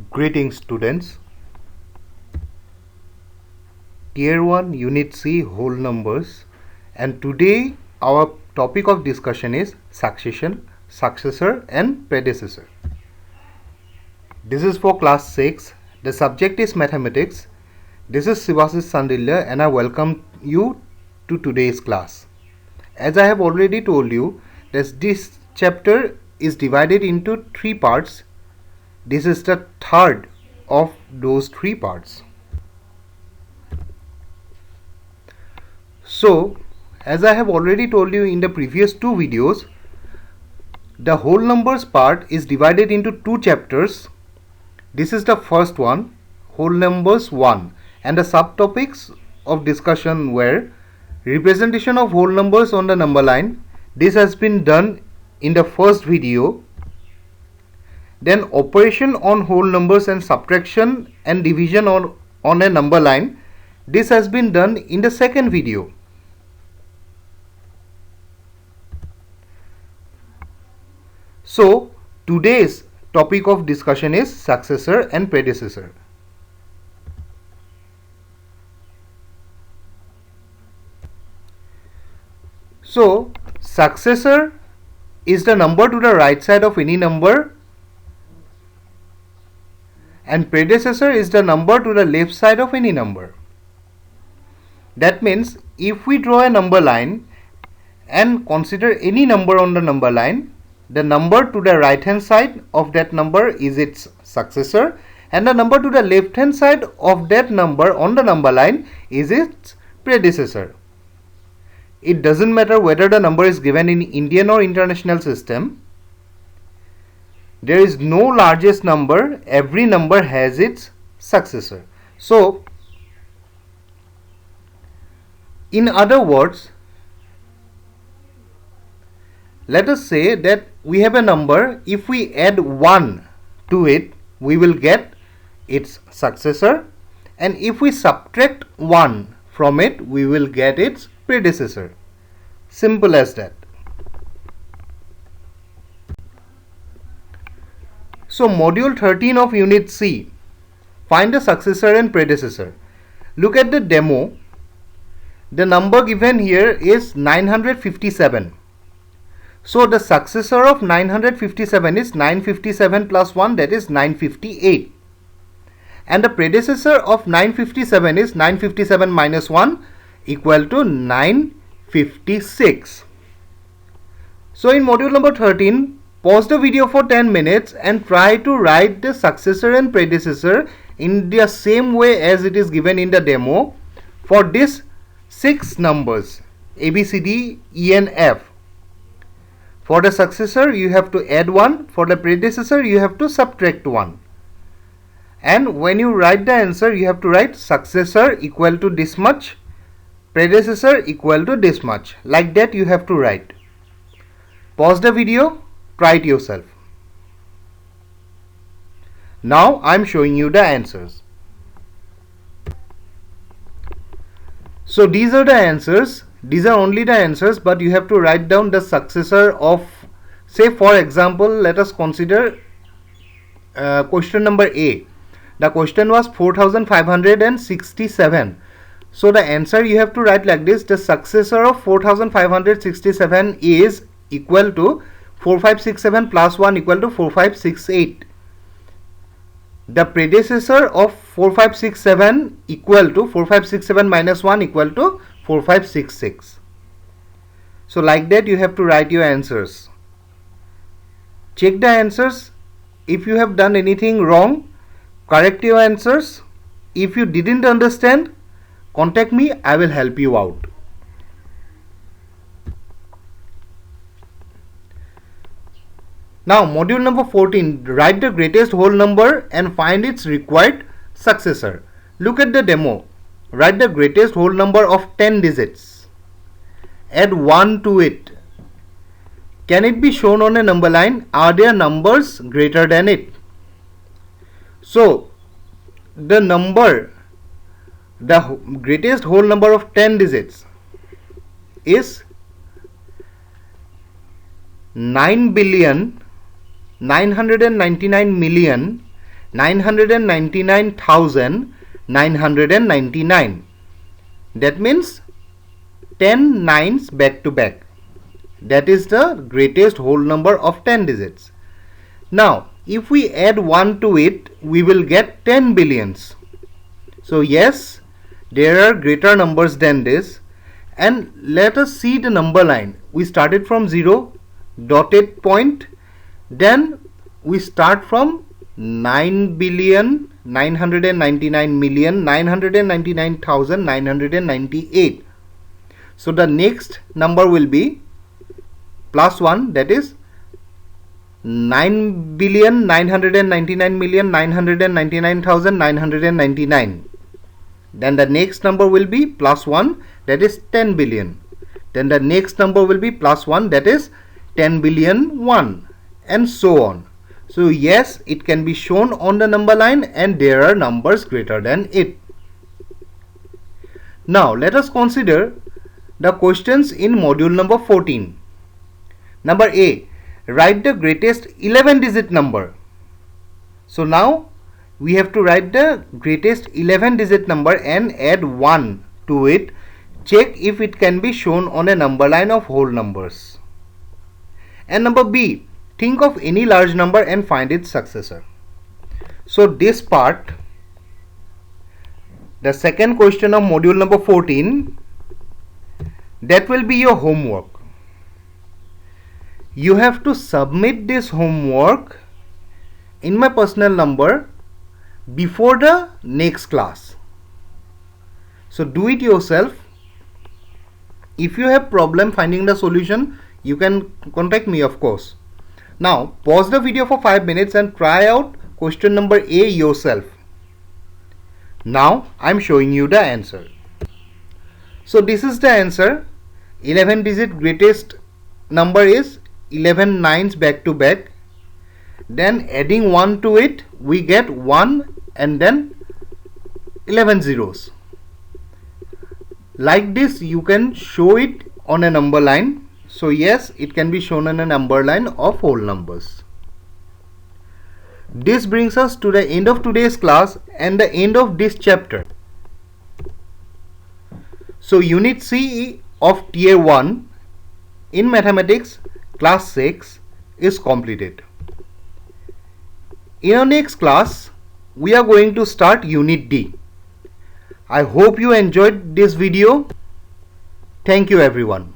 Greetings students. Tier 1 Unit C whole numbers, and today our topic of discussion is succession, successor and predecessor. This is for class 6. The subject is mathematics. This is Sivasis Sandilya and I welcome you to today's class. As I have already told you that this chapter is divided into 3 parts. This is the third of those 3 parts. So, as I have already told you in the previous 2 videos, the whole numbers part is divided into 2 chapters. This is the first one, whole numbers 1, and the subtopics of discussion were representation of whole numbers on the number line. This has been done in the first video. Then operation on whole numbers and subtraction and division on a number line. This has been done in the second video. So today's topic of discussion is successor and predecessor. So successor is the number to the right side of any number, and predecessor is the number to the left side of any number. That means if we draw a number line and consider any number on the number line, the number to the right hand side of that number is its successor, and the number to the left hand side of that number on the number line is its predecessor. It doesn't matter whether the number is given in Indian or international system. There is no largest number. Every number has its successor. So, in other words, let us say that we have a number. If we add 1 to it, we will get its successor, and if we subtract 1 from it, we will get its predecessor. Simple as that. So module 13 of unit C, find the successor and predecessor. Look at the demo. The number given here is 957. So the successor of 957 is 957 plus 1, that is 958. And the predecessor of 957 is 957 minus 1 equal to 956. So in module number 13, pause the video for 10 minutes and try to write the successor and predecessor in the same way as it is given in the demo for these 6 numbers A, B, C, D, E and F. For the successor you have to add 1, for the predecessor you have to subtract 1. And when you write the answer, you have to write successor equal to this much, predecessor equal to this much. Like that you have to write. Pause the video, try it yourself. Now I am showing you the answers. So these are the answers. These are only the answers, but you have to write down the successor of, say for example, let us consider question number A. The question was 4567. So the answer you have to write like this: the successor of 4567 is equal to 4567 plus 1 equal to 4568. The predecessor of 4567 equal to 4567 minus 1 equal to 4566. So like that you have to write your answers. Check the answers. If you have done anything wrong, correct your answers. If you didn't understand, contact me, I will help you out. Now module number 14, write the greatest whole number and find its required successor. Look at the demo. Write the greatest whole number of 10 digits. Add 1 to it. Can it be shown on a number line? Are there numbers greater than it? So the number, the greatest whole number of 10 digits is 9,999,999 999,999. That means 10 nines back to back. That is the greatest whole number of 10 digits. Now, if we add 1 to it, we will get 10 billions. So yes, there are greater numbers than this. And let us see the number line. We started from 0, dotted point. Then we start from 9,999,999,998. So the next number will be plus 1, that is 9,999,999,999. Then the next number will be plus 1, that is 10 billion. Then the next number will be plus 1, that is 10 billion 1, and so on. So yes, it can be shown on the number line and there are numbers greater than it. Now let us consider the questions in module number 14. Number A, write the greatest 11 digit number. So now we have to write the greatest 11 digit number and add 1 to it. Check if it can be shown on a number line of whole numbers. And number B, think of any large number and find its successor. So this part, the second question of module number 14, that will be your homework. You have to submit this homework in my personal number before the next class. So do it yourself. If you have problem finding the solution, you can contact me, of course. Now pause the video for 5 minutes and try out question number A yourself. Now I am showing you the answer. So this is the answer. 11 digit greatest number is 11 nines back to back. Then adding 1 to it, we get 1 and then 11 zeros. Like this you can show it on a number line. So yes, it can be shown on a number line of whole numbers. This brings us to the end of today's class and the end of this chapter. So Unit C of Tier 1 in Mathematics Class 6 is completed. In our next class, we are going to start Unit D. I hope you enjoyed this video. Thank you everyone.